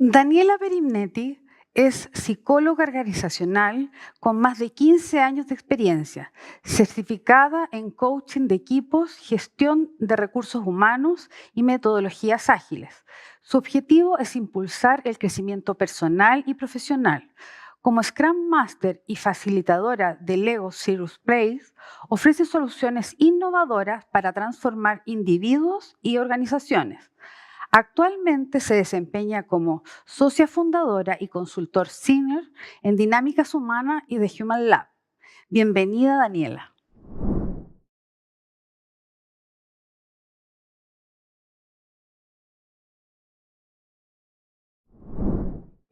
Daniela Perimnetti es psicóloga organizacional con más de 15 años de experiencia, certificada en coaching de equipos, gestión de recursos humanos y metodologías ágiles. Su objetivo es impulsar el crecimiento personal y profesional. Como Scrum Master y facilitadora de Lego Serious Place, ofrece soluciones innovadoras para transformar individuos y organizaciones. Actualmente se desempeña como socia fundadora y consultor senior en Dinámicas Humanas y The Human Lab. Bienvenida, Daniela.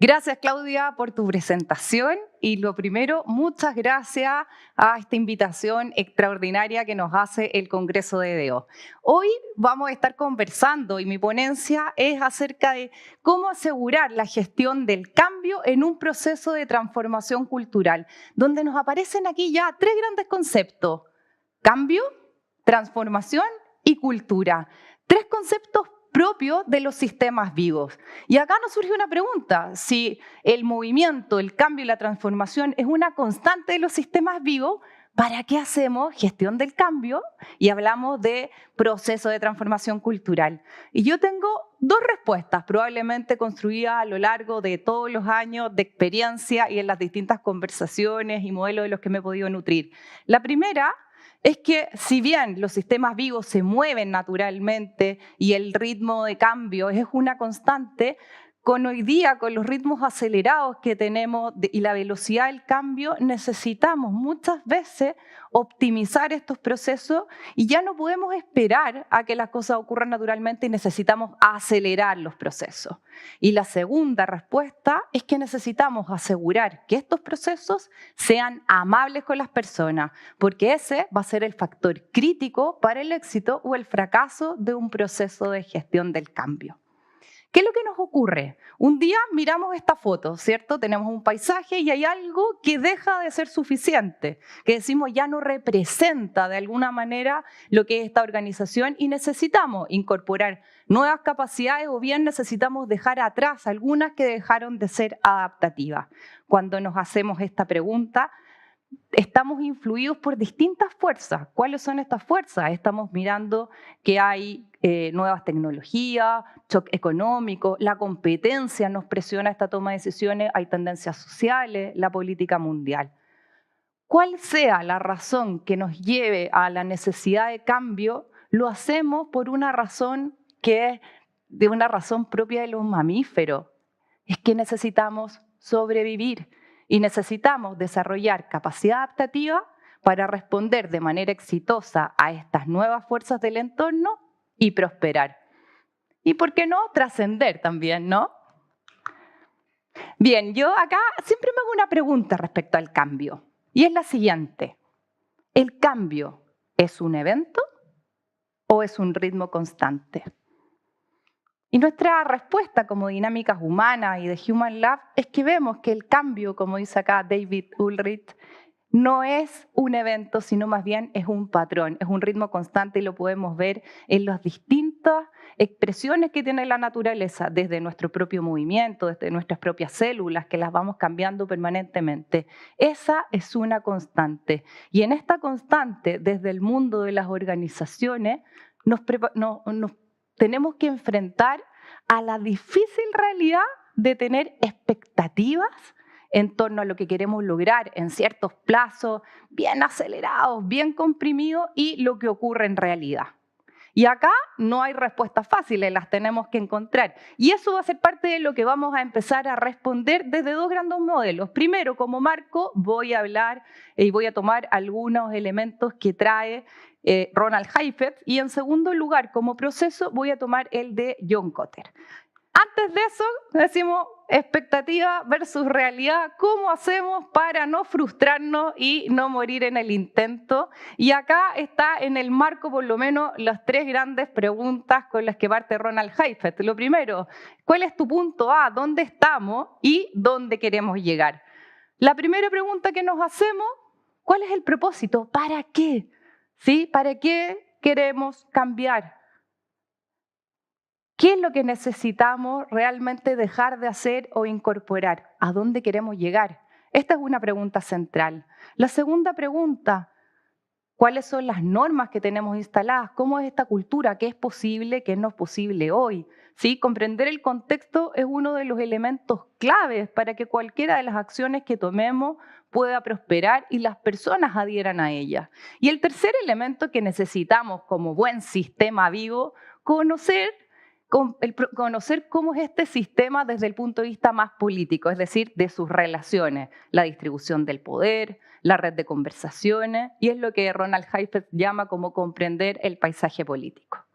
Gracias, Claudia, por tu presentación y lo primero, muchas gracias a esta invitación extraordinaria que nos hace el Congreso de EDO. Hoy vamos a estar conversando y mi ponencia es acerca de cómo asegurar la gestión del cambio en un proceso de transformación cultural, donde nos aparecen aquí ya tres grandes conceptos: cambio, transformación y cultura. Tres conceptos propios de los sistemas vivos. Y acá nos surge una pregunta: si el movimiento, el cambio y la transformación es una constante de los sistemas vivos, ¿para qué hacemos gestión del cambio y hablamos de proceso de transformación cultural? Y yo tengo dos respuestas, probablemente construidas a lo largo de todos los años de experiencia y en las distintas conversaciones y modelos de los que me he podido nutrir. La primera es que si bien los sistemas vivos se mueven naturalmente y el ritmo de cambio es una constante, con hoy día, con los ritmos acelerados que tenemos y la velocidad del cambio, necesitamos muchas veces optimizar estos procesos y ya no podemos esperar a que las cosas ocurran naturalmente y necesitamos acelerar los procesos. Y la segunda respuesta es que necesitamos asegurar que estos procesos sean amables con las personas, porque ese va a ser el factor crítico para el éxito o el fracaso de un proceso de gestión del cambio. ¿Qué es lo que nos ocurre? Un día miramos esta foto, ¿cierto? Tenemos un paisaje y hay algo que deja de ser suficiente, que decimos ya no representa de alguna manera lo que es esta organización y necesitamos incorporar nuevas capacidades o bien necesitamos dejar atrás algunas que dejaron de ser adaptativas. Cuando nos hacemos esta pregunta, estamos influidos por distintas fuerzas. ¿Cuáles son estas fuerzas? Estamos mirando que hay nuevas tecnologías, shock económico, la competencia nos presiona esta toma de decisiones, hay tendencias sociales, la política mundial. Cuál sea la razón que nos lleve a la necesidad de cambio, lo hacemos por una razón que es de una razón propia de los mamíferos. Es que necesitamos sobrevivir y necesitamos desarrollar capacidad adaptativa para responder de manera exitosa a estas nuevas fuerzas del entorno y prosperar. Y por qué no, trascender también, ¿no? Bien, yo acá siempre me hago una pregunta respecto al cambio y es la siguiente: ¿el cambio es un evento o es un ritmo constante? Y nuestra respuesta como dinámicas humanas y de Human Lab es que vemos que el cambio, como dice acá David Ulrich, no es un evento, sino más bien es un patrón, es un ritmo constante y lo podemos ver en las distintas expresiones que tiene la naturaleza, desde nuestro propio movimiento, desde nuestras propias células, que las vamos cambiando permanentemente. Esa es una constante. Y en esta constante, desde el mundo de las organizaciones, nos tenemos que enfrentar a la difícil realidad de tener expectativas en torno a lo que queremos lograr en ciertos plazos bien acelerados, bien comprimidos y lo que ocurre en realidad. Y acá no hay respuestas fáciles, las tenemos que encontrar. Y eso va a ser parte de lo que vamos a empezar a responder desde dos grandes modelos. Primero, como marco, voy a hablar y voy a tomar algunos elementos que trae Ronald Heifetz. Y en segundo lugar, como proceso, voy a tomar el de John Kotter. Antes de eso, decimos expectativa versus realidad. ¿Cómo hacemos para no frustrarnos y no morir en el intento? Y acá está en el marco, por lo menos, las tres grandes preguntas con las que parte Ronald Heifetz. Lo primero, ¿cuál es tu punto A? ¿Dónde estamos y dónde queremos llegar? La primera pregunta que nos hacemos, ¿cuál es el propósito? ¿Para qué? ¿Sí? ¿Para qué queremos cambiar? ¿Qué es lo que necesitamos realmente dejar de hacer o incorporar? ¿A dónde queremos llegar? Esta es una pregunta central. La segunda pregunta, ¿cuáles son las normas que tenemos instaladas? ¿Cómo es esta cultura? ¿Qué es posible? ¿Qué no es posible hoy? ¿Sí? Comprender el contexto es uno de los elementos claves para que cualquiera de las acciones que tomemos pueda prosperar y las personas adhieran a ellas. Y el tercer elemento que necesitamos como buen sistema vivo, conocer cómo es este sistema desde el punto de vista más político, es decir, de sus relaciones, la distribución del poder, la red de conversaciones, y es lo que Ronald Heifetz llama como comprender el paisaje político.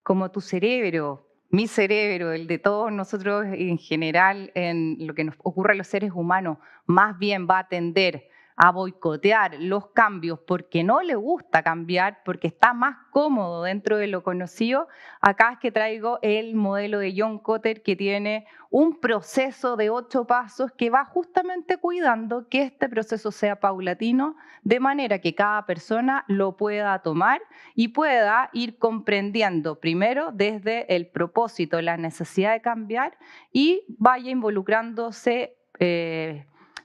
Como tu cerebro, mi cerebro, el de todos nosotros en general, en lo que nos ocurre a los seres humanos, más bien va a tender a boicotear los cambios porque no le gusta cambiar, porque está más cómodo dentro de lo conocido. Acá es que traigo el modelo de John Kotter, que tiene un proceso de 8 pasos que va justamente cuidando que este proceso sea paulatino, de manera que cada persona lo pueda tomar y pueda ir comprendiendo primero desde el propósito, la necesidad de cambiar, y vaya involucrándose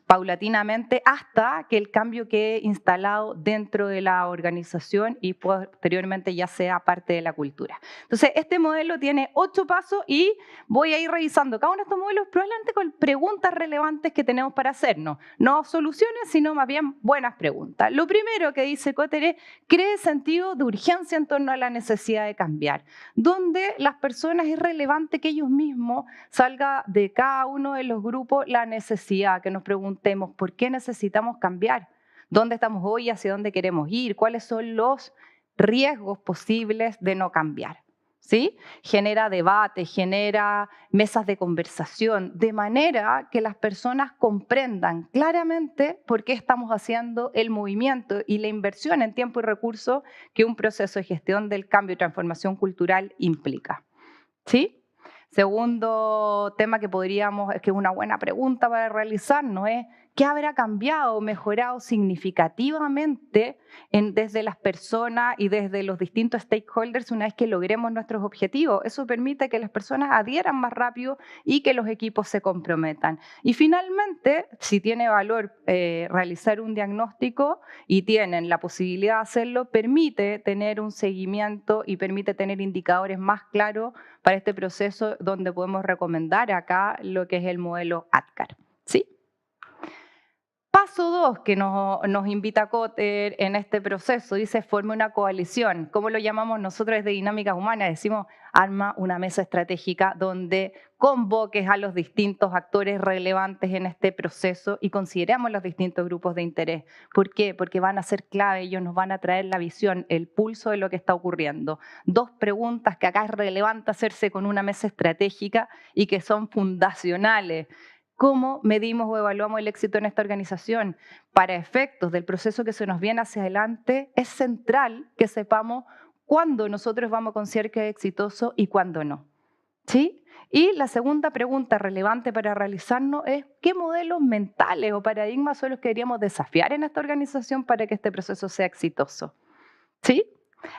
paulatinamente hasta que el cambio quede instalado dentro de la organización y posteriormente ya sea parte de la cultura. Entonces, este modelo tiene 8 pasos y voy a ir revisando cada uno de estos modelos probablemente con preguntas relevantes que tenemos para hacernos. No soluciones, sino más bien buenas preguntas. Lo primero que dice Kotter es: cree sentido de urgencia en torno a la necesidad de cambiar, donde las personas es relevante que ellos mismos salga de cada uno de los grupos la necesidad, que nos preguntemos por qué necesitamos cambiar, dónde estamos hoy y hacia dónde queremos ir, cuáles son los riesgos posibles de no cambiar. ¿Sí? Genera debate, genera mesas de conversación, de manera que las personas comprendan claramente por qué estamos haciendo el movimiento y la inversión en tiempo y recursos que un proceso de gestión del cambio y transformación cultural implica. ¿Sí? Segundo tema que es una buena pregunta para realizarnos es: ¿qué habrá cambiado, mejorado significativamente desde las personas y desde los distintos stakeholders una vez que logremos nuestros objetivos? Eso permite que las personas adhieran más rápido y que los equipos se comprometan. Y finalmente, si tiene valor realizar un diagnóstico y tienen la posibilidad de hacerlo, permite tener un seguimiento y permite tener indicadores más claros para este proceso, donde podemos recomendar acá lo que es el modelo ADKAR. ¿Sí? Paso 2 que nos invita Kotter en este proceso, dice: forme una coalición. ¿Cómo lo llamamos nosotros desde Dinámicas Humanas? Decimos: arma una mesa estratégica donde convoques a los distintos actores relevantes en este proceso y consideramos los distintos grupos de interés. ¿Por qué? Porque van a ser clave, ellos nos van a traer la visión, el pulso de lo que está ocurriendo. 2 preguntas que acá es relevante hacerse con una mesa estratégica y que son fundacionales. ¿Cómo medimos o evaluamos el éxito en esta organización? Para efectos del proceso que se nos viene hacia adelante, es central que sepamos cuándo nosotros vamos a considerar que es exitoso y cuándo no. ¿Sí? Y la segunda pregunta relevante para realizarnos es: ¿qué modelos mentales o paradigmas son los que deberíamos desafiar en esta organización para que este proceso sea exitoso? ¿Sí?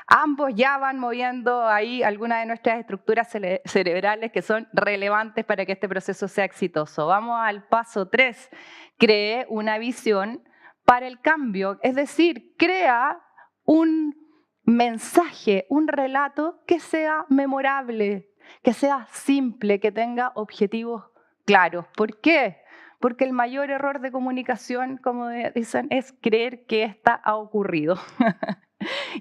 Ambos ya van moviendo ahí algunas de nuestras estructuras cerebrales que son relevantes para que este proceso sea exitoso. Vamos al paso 3. Cree una visión para el cambio, es decir, crea un mensaje, un relato que sea memorable, que sea simple, que tenga objetivos claros. ¿Por qué? Porque el mayor error de comunicación, como dicen, es creer que esta ha ocurrido.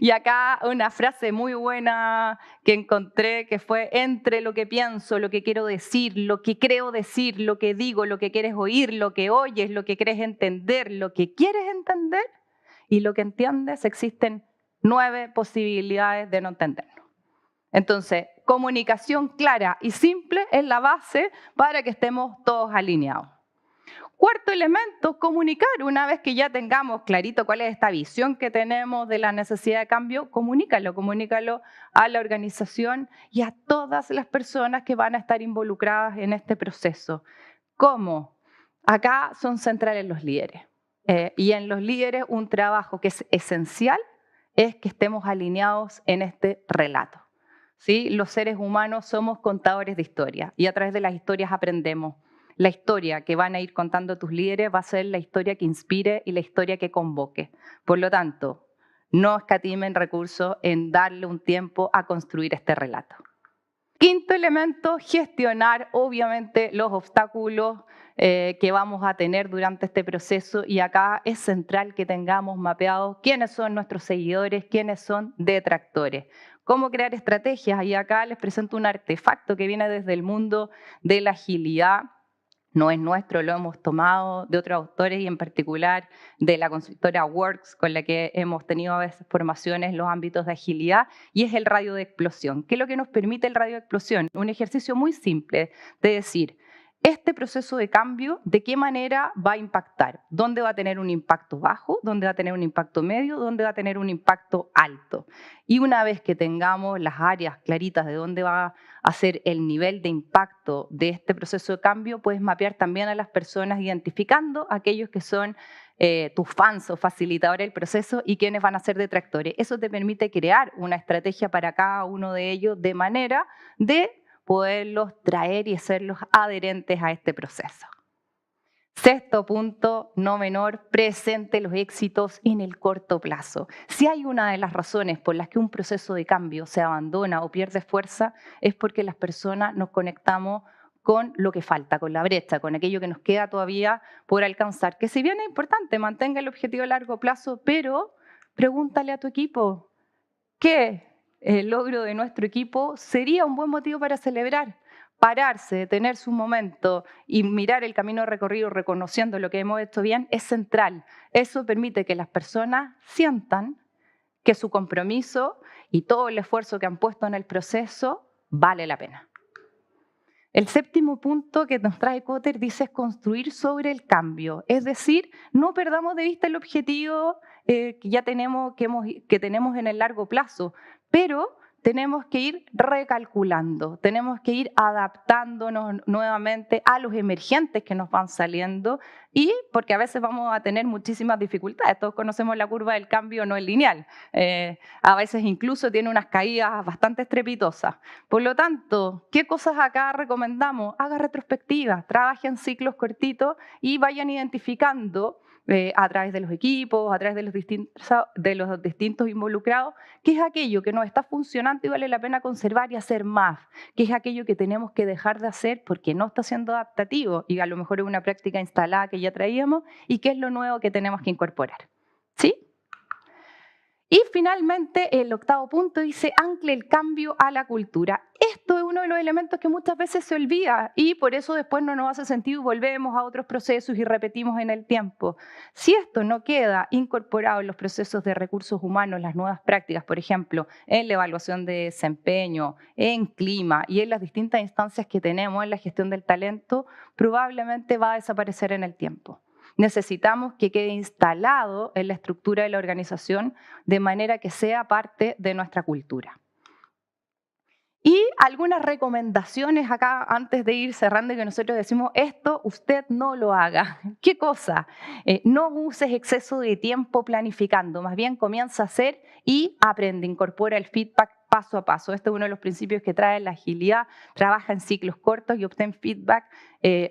Y acá una frase muy buena que encontré, que fue: entre lo que pienso, lo que quiero decir, lo que creo decir, lo que digo, lo que quieres oír, lo que oyes, lo que quieres entender, lo que quieres entender y lo que entiendes, existen 9 posibilidades de no entenderlo. Entonces, comunicación clara y simple es la base para que estemos todos alineados. Cuarto elemento, comunicar. Una vez que ya tengamos clarito cuál es esta visión que tenemos de la necesidad de cambio, comunícalo a la organización y a todas las personas que van a estar involucradas en este proceso. ¿Cómo? Acá son centrales los líderes. Y en los líderes un trabajo que es esencial es que estemos alineados en este relato. ¿sí? Los seres humanos somos contadores de historias y a través de las historias aprendemos. La historia que van a ir contando tus líderes va a ser la historia que inspire y la historia que convoque. Por lo tanto, no escatimen recursos en darle un tiempo a construir este relato. Quinto elemento, gestionar obviamente los obstáculos que vamos a tener durante este proceso, y acá es central que tengamos mapeados quiénes son nuestros seguidores, quiénes son detractores. Cómo crear estrategias, y acá les presento un artefacto que viene desde el mundo de la agilidad. No es nuestro, lo hemos tomado de otros autores y en particular de la consultora Works, con la que hemos tenido a veces formaciones en los ámbitos de agilidad, y es el radio de explosión. ¿Qué es lo que nos permite el radio de explosión? Un ejercicio muy simple de decir, este proceso de cambio, ¿de qué manera va a impactar? ¿Dónde va a tener un impacto bajo? ¿Dónde va a tener un impacto medio? ¿Dónde va a tener un impacto alto? Y una vez que tengamos las áreas claritas de dónde va a ser el nivel de impacto de este proceso de cambio, puedes mapear también a las personas identificando aquellos que son tus fans o facilitadores del proceso y quienes van a ser detractores. Eso te permite crear una estrategia para cada uno de ellos de manera de poderlos traer y hacerlos adherentes a este proceso. Sexto punto, no menor, presente los éxitos en el corto plazo. Si hay una de las razones por las que un proceso de cambio se abandona o pierde fuerza, es porque las personas nos conectamos con lo que falta, con la brecha, con aquello que nos queda todavía por alcanzar, que si bien es importante, mantenga el objetivo a largo plazo, pero pregúntale a tu equipo, ¿qué el logro de nuestro equipo sería un buen motivo para celebrar? Pararse, detenerse un momento y mirar el camino recorrido reconociendo lo que hemos hecho bien es central. Eso permite que las personas sientan que su compromiso y todo el esfuerzo que han puesto en el proceso vale la pena. El séptimo punto que nos trae Kotter dice es construir sobre el cambio, es decir, no perdamos de vista el objetivo que ya tenemos, que tenemos en el largo plazo, pero tenemos que ir recalculando, tenemos que ir adaptándonos nuevamente a los emergentes que nos van saliendo, y porque a veces vamos a tener muchísimas dificultades. Todos conocemos la curva del cambio, no es lineal, a veces incluso tiene unas caídas bastante estrepitosas. Por lo tanto, ¿qué cosas acá recomendamos? Haga retrospectivas, trabaje en ciclos cortitos y vayan identificando a través de los equipos, a través de los distintos involucrados, qué es aquello que nos está funcionando y vale la pena conservar y hacer más, qué es aquello que tenemos que dejar de hacer porque no está siendo adaptativo y a lo mejor es una práctica instalada que ya traíamos, y qué es lo nuevo que tenemos que incorporar. ¿Sí? Y finalmente, el octavo punto dice, ancle el cambio a la cultura. Esto es uno de los elementos que muchas veces se olvida y por eso después no nos hace sentido y volvemos a otros procesos y repetimos en el tiempo. Si esto no queda incorporado en los procesos de recursos humanos, las nuevas prácticas, por ejemplo, en la evaluación de desempeño, en clima y en las distintas instancias que tenemos en la gestión del talento, probablemente va a desaparecer en el tiempo. Necesitamos que quede instalado en la estructura de la organización de manera que sea parte de nuestra cultura. Y algunas recomendaciones acá antes de ir cerrando, que nosotros decimos, esto usted no lo haga. ¿Qué cosa? No uses exceso de tiempo planificando, más bien comienza a hacer y aprende, incorpora el feedback paso a paso. Este es uno de los principios que trae la agilidad, trabaja en ciclos cortos y obtén feedback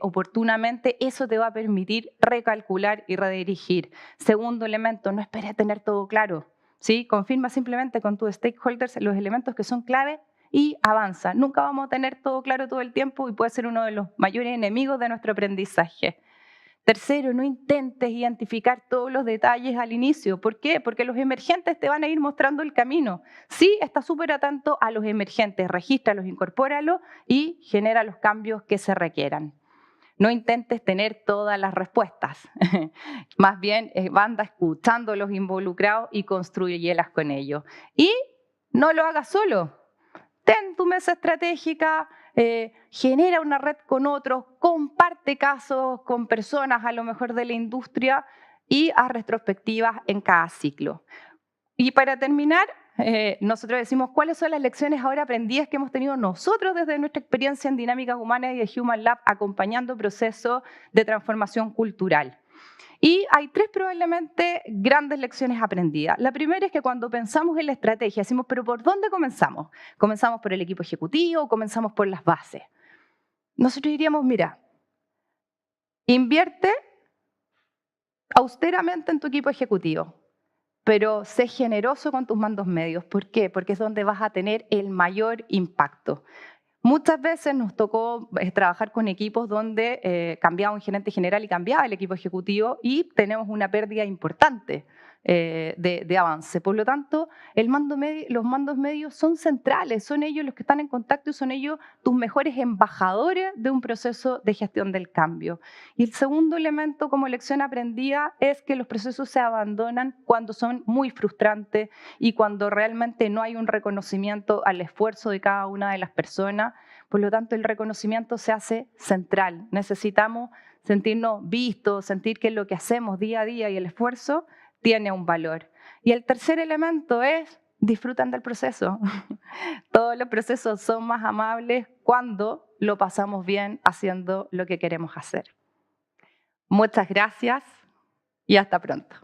oportunamente. Eso te va a permitir recalcular y redirigir. Segundo elemento, no esperes tener todo claro, ¿sí? Confirma simplemente con tus stakeholders los elementos que son clave y avanza. Nunca vamos a tener todo claro todo el tiempo y puede ser uno de los mayores enemigos de nuestro aprendizaje. Tercero, no intentes identificar todos los detalles al inicio. ¿Por qué? Porque los emergentes te van a ir mostrando el camino. Sí, está súper atento a los emergentes, regístralos, incorpóralos y genera los cambios que se requieran. No intentes tener todas las respuestas. Más bien, anda escuchando a los involucrados y construyelas con ellos. Y no lo hagas solo. Ten tu mesa estratégica, genera una red con otros, comparte casos con personas a lo mejor de la industria y haz retrospectivas en cada ciclo. Y para terminar, nosotros decimos cuáles son las lecciones ahora aprendidas que hemos tenido nosotros desde nuestra experiencia en Dinámicas Humanas y de Human Lab acompañando procesos de transformación cultural. Y hay 3 probablemente grandes lecciones aprendidas. La primera es que cuando pensamos en la estrategia, decimos, ¿pero por dónde comenzamos? ¿Comenzamos por el equipo ejecutivo o comenzamos por las bases? Nosotros diríamos, mira, invierte austeramente en tu equipo ejecutivo, pero sé generoso con tus mandos medios. ¿Por qué? Porque es donde vas a tener el mayor impacto. Muchas veces nos tocó trabajar con equipos donde cambiaba un gerente general y cambiaba el equipo ejecutivo y tenemos una pérdida importante de avance. Por lo tanto, los mandos medios son centrales, son ellos los que están en contacto y son ellos tus mejores embajadores de un proceso de gestión del cambio. Y el segundo elemento como lección aprendida es que los procesos se abandonan cuando son muy frustrantes y cuando realmente no hay un reconocimiento al esfuerzo de cada una de las personas. Por lo tanto, el reconocimiento se hace central. Necesitamos sentirnos vistos, sentir que lo que hacemos día a día y el esfuerzo tiene un valor. Y el tercer elemento es disfrutan del proceso. Todos los procesos son más amables cuando lo pasamos bien haciendo lo que queremos hacer. Muchas gracias y hasta pronto.